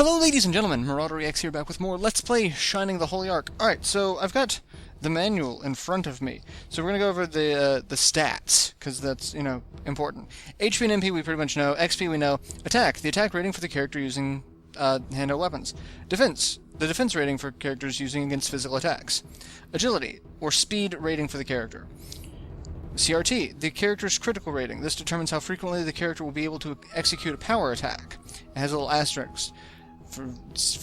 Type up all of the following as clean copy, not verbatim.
Hello ladies and gentlemen, MarauderEX here back with more Let's Play Shining the Holy Ark. Alright, so I've got the manual in front of me. So we're going to go over the stats, because that's, you know, important. HP and MP we pretty much know, XP we know. Attack, the attack rating for the character using handheld weapons. Defense, the defense rating for characters using against physical attacks. Agility, or speed rating for the character. CRT, the character's critical rating. This determines how frequently the character will be able to execute a power attack. It has a little asterisk.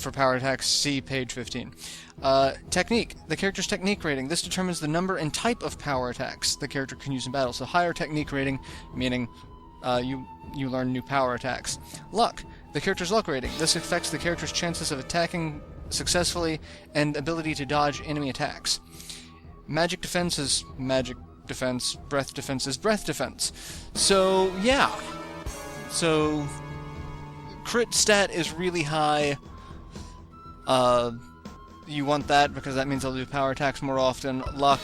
For power attacks, see page 15. Technique, the character's technique rating. This determines the number and type of power attacks the character can use in battle. So higher technique rating, meaning you learn new power attacks. Luck, the character's luck rating. This affects the character's chances of attacking successfully and ability to dodge enemy attacks. Magic defense is magic defense. Breath defense is breath defense. So, yeah. So crit stat is really high. You want that because that means they'll do power attacks more often. Luck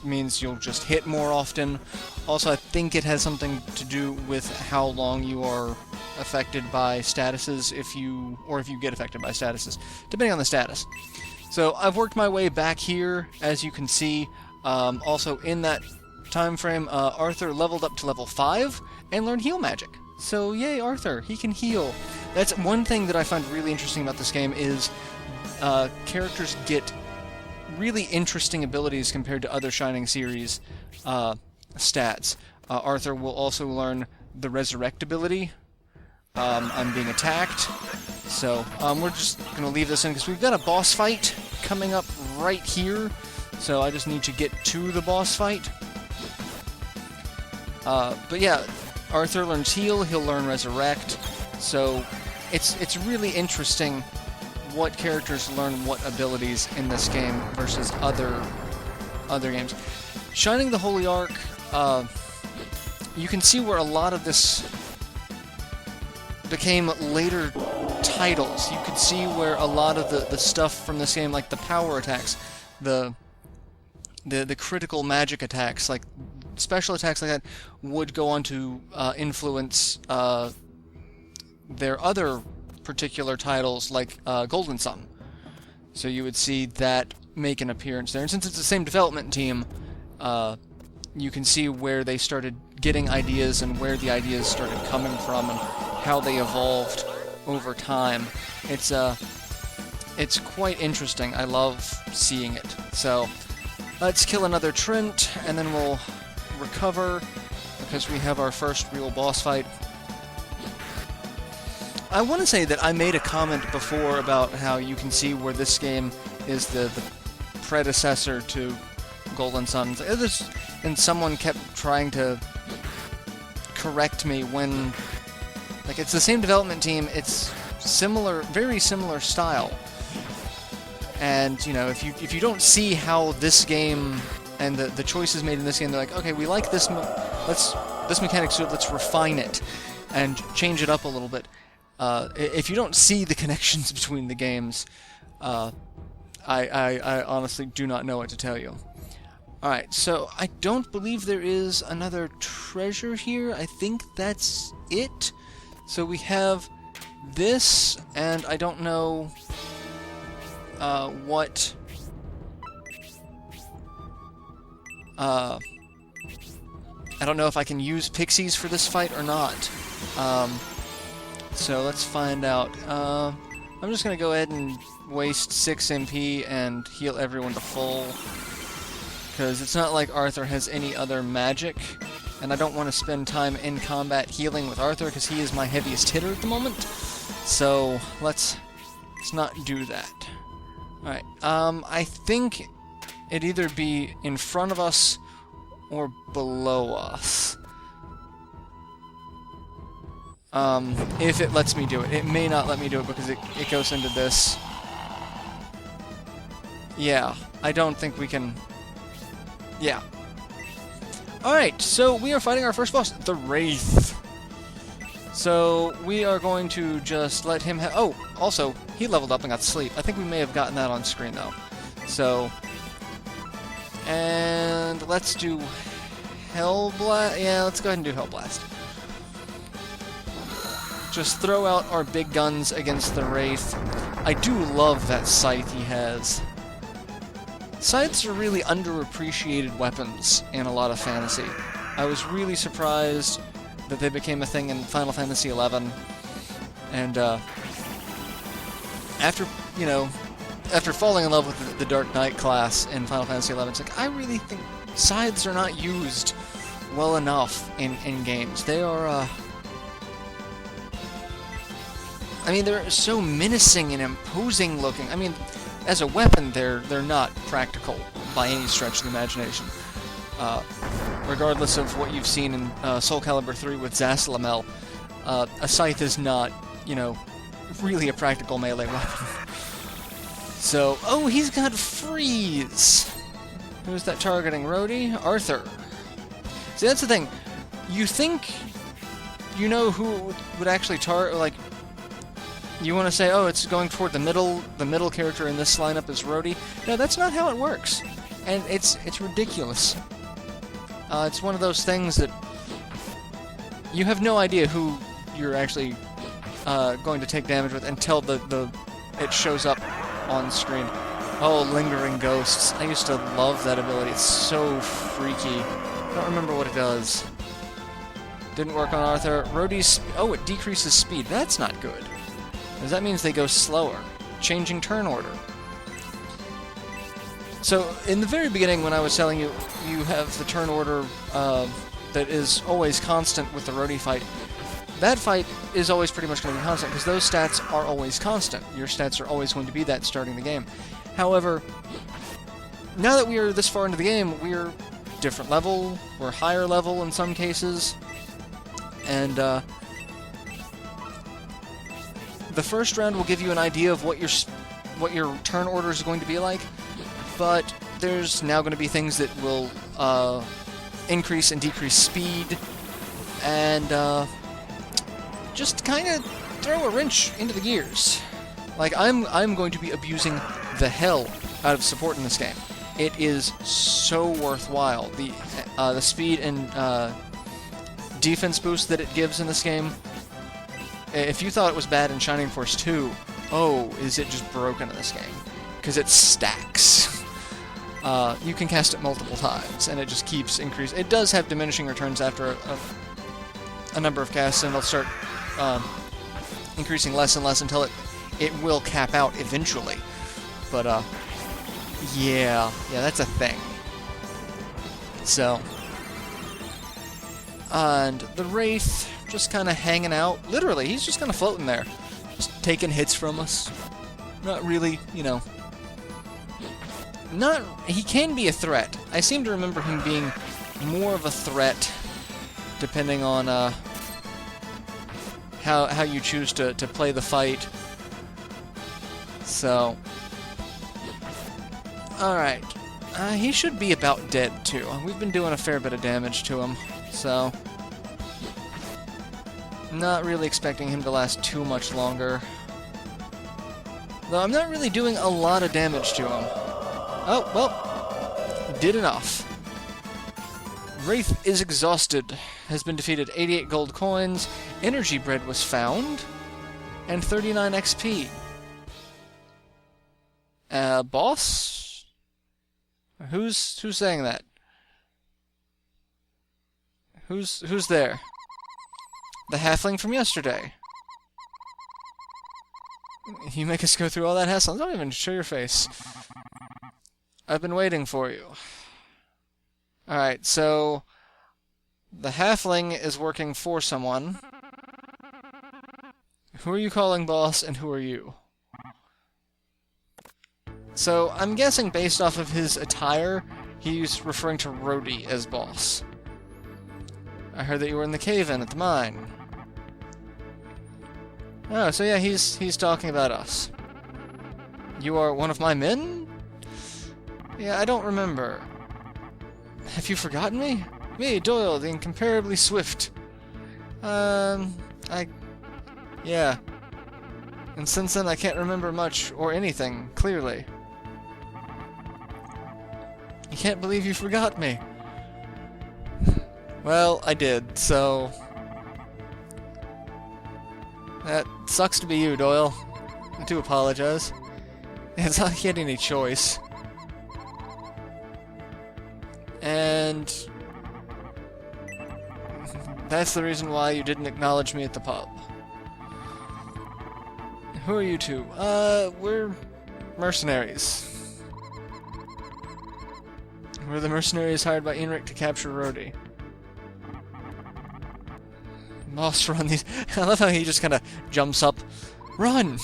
means you'll just hit more often. Also, I think it has something to do with how long you are affected by statuses, if you get affected by statuses, depending on the status. So I've worked my way back here, as you can see. Also in that time frame, Arthur leveled up to level 5 and learned heal magic. So yay, Arthur, he can heal. That's one thing that I find really interesting about this game is characters get really interesting abilities compared to other Shining series stats. Arthur will also learn the resurrect ability on being attacked. So we're just going to leave this in because we've got a boss fight coming up right here. So I just need to get to the boss fight. But yeah, Arthur learns heal, he'll learn resurrect. So it's really interesting what characters learn what abilities in this game versus other games. Shining the Holy Ark, you can see where a lot of this became later titles. You could see where a lot of the stuff from this game, like the power attacks, the critical magic attacks, like special attacks like that, would go on to influence their other particular titles, like Golden Sun. So you would see that make an appearance there. And since it's the same development team, you can see where they started getting ideas and where the ideas started coming from and how they evolved over time. It's quite interesting. I love seeing it. So let's kill another Trent, and then we'll recover because we have our first real boss fight. I want to say that I made a comment before about how you can see where this game is the predecessor to Golden Sun. And someone kept trying to correct me when, like, it's the same development team, it's similar, very similar style. And, you know, if you don't see how this game and the choices made in this game, they're like, okay, we like this mechanic, so let's refine it and change it up a little bit. If you don't see the connections between the games, I honestly do not know what to tell you. Alright, so I don't believe there is another treasure here. I think that's it. So we have this, and I don't know what... I don't know if I can use pixies for this fight or not. So let's find out. I'm just going to go ahead and waste 6 MP and heal everyone to full. Because it's not like Arthur has any other magic. And I don't want to spend time in combat healing with Arthur because he is my heaviest hitter at the moment. So let's not do that. Alright, I think it'd either be in front of us or below us. If it lets me do it. It may not let me do it because it goes into this. Yeah, I don't think we can... Yeah. Alright, so we are fighting our first boss, the Wraith. So we are going to just let him have... Oh, also, he leveled up and got sleep. I think we may have gotten that on screen, though. So... And let's do Hellblast. Yeah, let's go ahead and do Hellblast. just throw out our big guns against the wraith. I do love that scythe he has. Scythes are really underappreciated weapons in a lot of fantasy. I was really surprised that they became a thing in Final Fantasy XI, and after falling in love with the Dark Knight class in Final Fantasy XI, it's like, I really think scythes are not used well enough in games. They are, I mean, they're so menacing and imposing looking. I mean, as a weapon, they're not practical by any stretch of the imagination. Regardless of what you've seen in Soul Calibur 3 with Zasalamel, a scythe is not, really a practical melee weapon. So, oh, he's got freeze! Who's that targeting? Rhodey? Arthur. See, that's the thing. You think you know who would actually target, like, you want to say, oh, it's going toward the middle character in this lineup is Rhodey. No, that's not how it works. And it's ridiculous. It's one of those things that you have no idea who you're actually going to take damage with until it shows up on screen. Oh, Lingering Ghosts. I used to love that ability. It's so freaky. I don't remember what it does. Didn't work on Arthur. Rhodey's... Oh, it decreases speed. That's not good. Because that means they go slower. Changing turn order. So, in the very beginning, when I was telling you, you have the turn order that is always constant with the Rhodey fight. That fight is always pretty much going to be constant, because those stats are always constant. Your stats are always going to be that starting the game. However, now that we are this far into the game, we're different level, we're higher level in some cases, and the first round will give you an idea of what your turn order is going to be like, but there's now going to be things that will increase and decrease speed, and just kind of throw a wrench into the gears. Like, I'm going to be abusing the hell out of support in this game. It is so worthwhile. The speed and defense boost that it gives in this game. If you thought it was bad in Shining Force 2, oh, is it just broken in this game? Because it stacks. You can cast it multiple times, and it just keeps increasing. It does have diminishing returns after a number of casts, and it'll start increasing less and less until it will cap out eventually. But, yeah, that's a thing. So, and the Wraith just kind of hanging out. Literally, he's just kind of floating there. Just taking hits from us. Not really, he can be a threat. I seem to remember him being more of a threat depending on how you choose to play the fight. So, alright. He should be about dead, too. We've been doing a fair bit of damage to him, so not really expecting him to last too much longer. Though I'm not really doing a lot of damage to him. Oh, well, did enough. Wraith is exhausted, has been defeated. 88 gold coins, energy bread was found, and 39 XP. Boss? Who's saying that? Who's there? The halfling from yesterday. You make us go through all that hassle. Don't even show your face. I've been waiting for you. Alright, so the halfling is working for someone. Who are you calling boss, and who are you? So, I'm guessing based off of his attire, he's referring to Rhodey as boss. I heard that you were in the cave-in at the mine. Oh, so yeah, he's talking about us. You are one of my men? Yeah, I don't remember. Have you forgotten me? Me, Doyle, the incomparably swift. Yeah. And since then, I can't remember much or anything, clearly. I can't believe you forgot me. Well, I did, so... That sucks to be you, Doyle. I do apologize. It's not like he had any choice. And that's the reason why you didn't acknowledge me at the pub. Who are you two? We're mercenaries. We're the mercenaries hired by Enric to capture Rhodey. Must run these. I love how he just kind of jumps up. Run!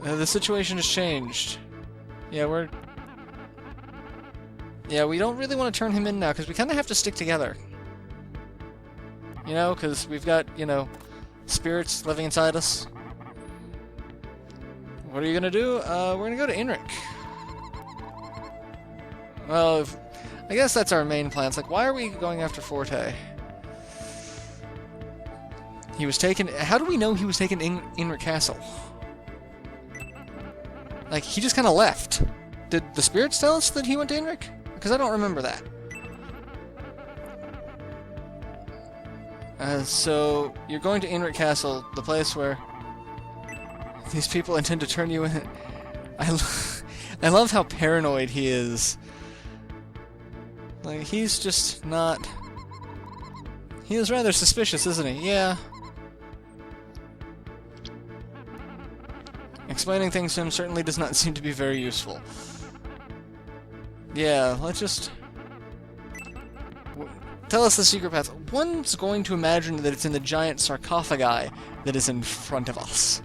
The situation has changed. Yeah, we don't really want to turn him in now, because we kind of have to stick together. You know, because we've got, you know, spirits living inside us. What are you gonna do? We're gonna go to Enric. Well, I guess that's our main plan. It's like, why are we going after Forte? He was taken... How do we know he was taken in Enric Castle? Like, he just kind of left. Did the spirits tell us that he went to Enric? Because I don't remember that. So, you're going to Enric Castle, the place where these people intend to turn you in. I love how paranoid he is. Like, he's just not... He is rather suspicious, isn't he? Yeah. Explaining things to him certainly does not seem to be very useful. Yeah, let's just... Tell us the secret path. One's going to imagine that it's in the giant sarcophagi that is in front of us.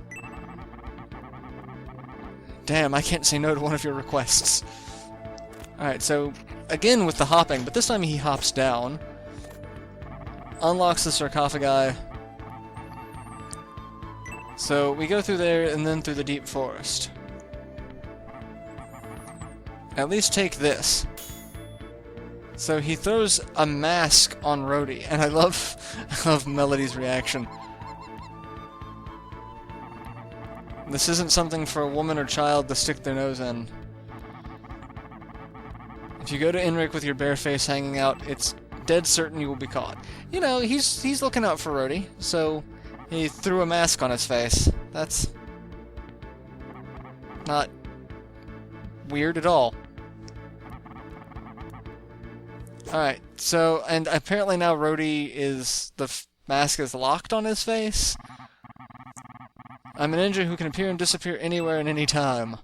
Damn, I can't say no to one of your requests. Alright, so, again with the hopping, but this time he hops down. Unlocks the sarcophagi. So, we go through there, and then through the deep forest. At least take this. So, he throws a mask on Rhodey, and I love Melody's reaction. This isn't something for a woman or child to stick their nose in. If you go to Enric with your bare face hanging out, it's dead certain you will be caught. You know, he's looking out for Rhodey, so he threw a mask on his face. That's not weird at all. Alright, so, and apparently now Rhodey is, the mask is locked on his face. I'm a ninja who can appear and disappear anywhere and any time.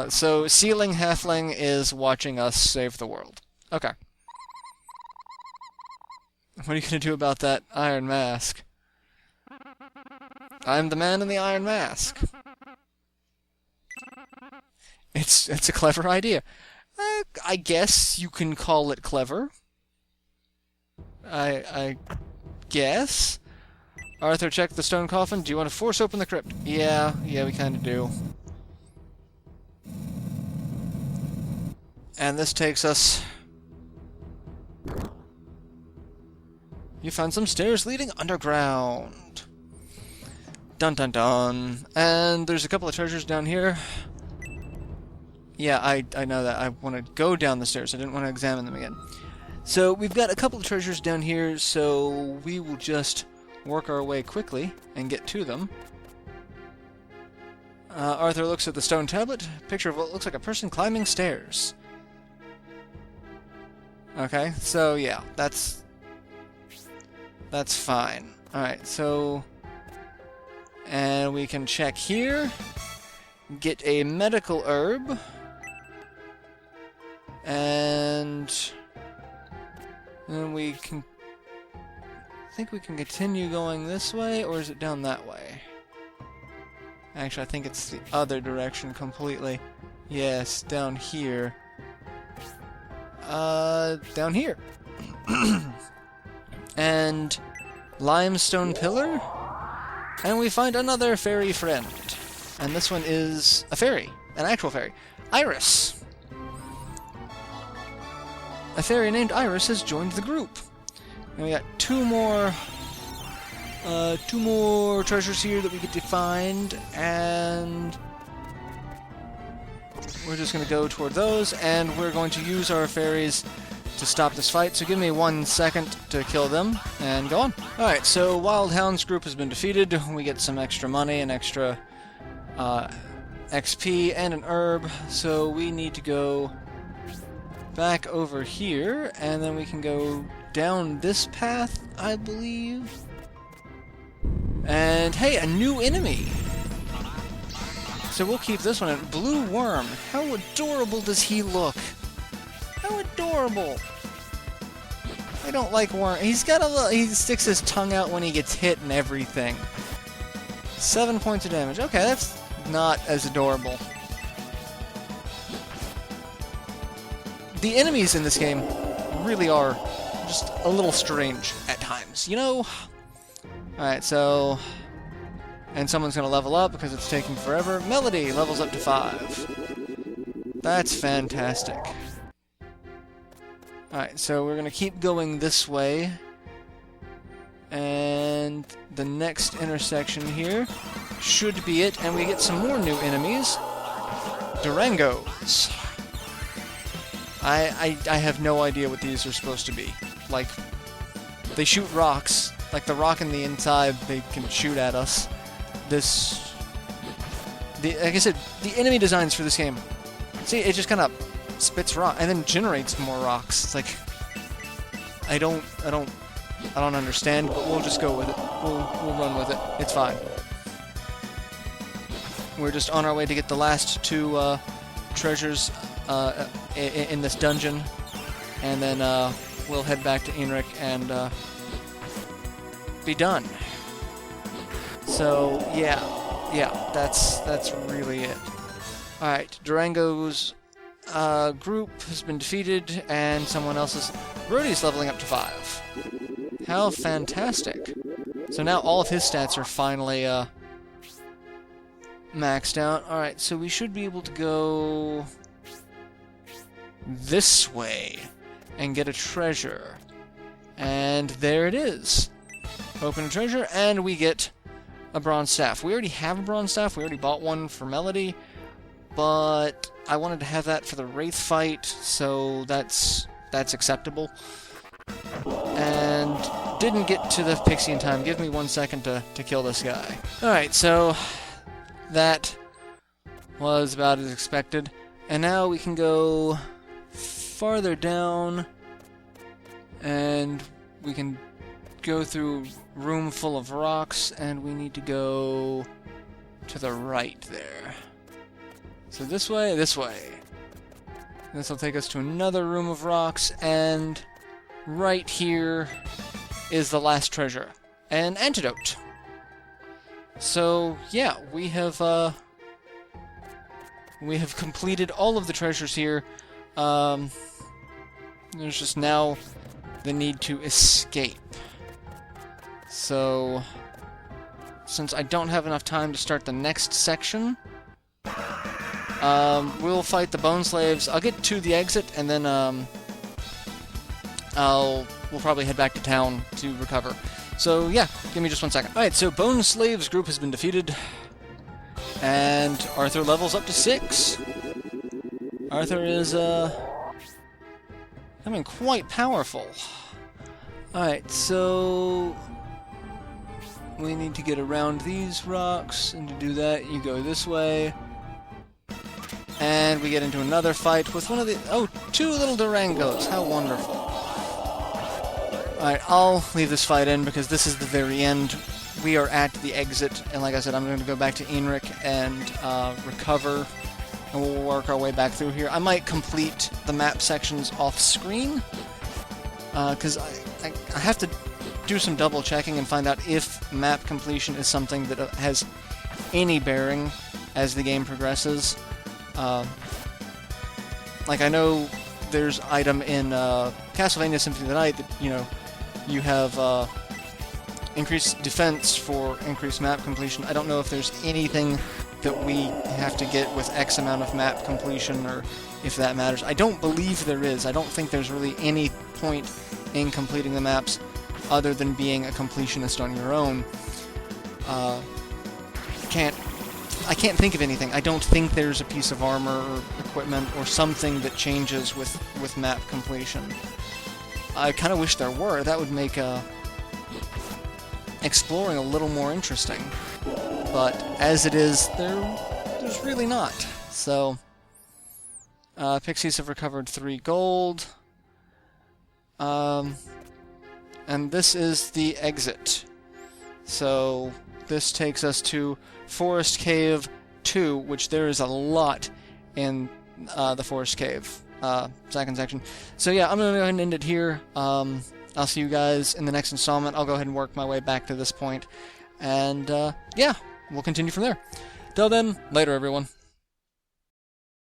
So, Ceiling Halfling is watching us save the world. Okay. What are you gonna do about that iron mask? I'm the man in the iron mask. It's a clever idea. I guess you can call it clever. I guess. Arthur, check the stone coffin. Do you want to force open the crypt? Yeah, we kind of do. And this takes us... You found some stairs leading underground. Dun dun dun. And there's a couple of treasures down here. Yeah, I know that. I want to go down the stairs. I didn't want to examine them again. So, we've got a couple of treasures down here, so we will just work our way quickly and get to them. Arthur looks at the stone tablet. Picture of what looks like a person climbing stairs. Okay, so yeah, that's fine. Alright, so... And we can check here. Get a medical herb. And then we can... I think we can continue going this way, or is it down that way? Actually, I think it's the other direction completely. Yes, down here. Down here. And limestone pillar. And we find another fairy friend. And this one is a fairy. An actual fairy. Iris. A fairy named Iris has joined the group. And we got two more treasures here that we get to find, and we're just going to go toward those, and we're going to use our fairies to stop this fight, so give me 1 second to kill them and go on. Alright, so Wild Hound's group has been defeated. We get some extra money and extra XP and an herb, so we need to go back over here, and then we can go down this path, I believe. And hey, a new enemy! So we'll keep this one in. Blue Worm. How adorable does he look? How adorable! I don't like worm. He's got a little. He sticks his tongue out when he gets hit and everything. 7 points of damage. Okay, that's not as adorable. The enemies in this game really are just a little strange at times, you know? Alright, so... And someone's gonna level up because it's taking forever. Melody levels up to 5. That's fantastic. Alright, so we're gonna keep going this way. And the next intersection here should be it, and we get some more new enemies. Durangos. I have no idea what these are supposed to be. Like, they shoot rocks. Like the rock in the inside, they can shoot at us. Like I said, the enemy designs for this game. See, it just kind of spits rock and then generates more rocks. It's like, I don't understand, but we'll just go with it. We'll run with it. It's fine. We're just on our way to get the last 2 treasures in this dungeon, and then we'll head back to Enric and be done. So yeah, that's really it. All right, Durango's group has been defeated, and someone else's. Brody's leveling up to 5. How fantastic! So now all of his stats are finally maxed out. All right, so we should be able to go this way and get a treasure. And there it is. Open a treasure, and we get a bronze staff. We already have a bronze staff. We already bought one for Melody, but I wanted to have that for the wraith fight, so that's acceptable. And didn't get to the pixie in time. Give me 1 second to kill this guy. Alright, so that was about as expected. And now we can go farther down, and we can go through a room full of rocks, and we need to go to the right there. So this way. This will take us to another room of rocks, and right here is the last treasure. An antidote. So yeah, we have completed all of the treasures here. There's just now the need to escape. So, since I don't have enough time to start the next section, we'll fight the Bone Slaves. I'll get to the exit, and then we'll probably head back to town to recover. So yeah, give me just 1 second. Alright, so Bone Slaves group has been defeated, and Arthur levels up to 6. Arthur is becoming quite powerful. Alright, so we need to get around these rocks, and to do that, you go this way. And we get into another fight with one of the... Oh, 2 little Durangos. How wonderful. Alright, I'll leave this fight in because this is the very end. We are at the exit, and like I said, I'm going to go back to Enric and recover, and we'll work our way back through here. I might complete the map sections off-screen, because I have to do some double-checking and find out if map completion is something that has any bearing as the game progresses. Like, I know there's item in Castlevania Symphony of the Night that, you know, you have increased defense for increased map completion. I don't know if there's anything that we have to get with X amount of map completion, or if that matters. I don't believe there is. I don't think there's really any point in completing the maps other than being a completionist on your own. I can't think of anything. I don't think there's a piece of armor or equipment or something that changes with map completion. I kind of wish there were. That would make exploring a little more interesting. But as it is, there's really not. So, pixies have recovered 3 gold. And this is the exit. So, this takes us to Forest Cave 2, which there is a lot in the Forest Cave second section. So yeah, I'm going to go ahead and end it here. I'll see you guys in the next installment. I'll go ahead and work my way back to this point. And yeah, we'll continue from there. Till then, later everyone.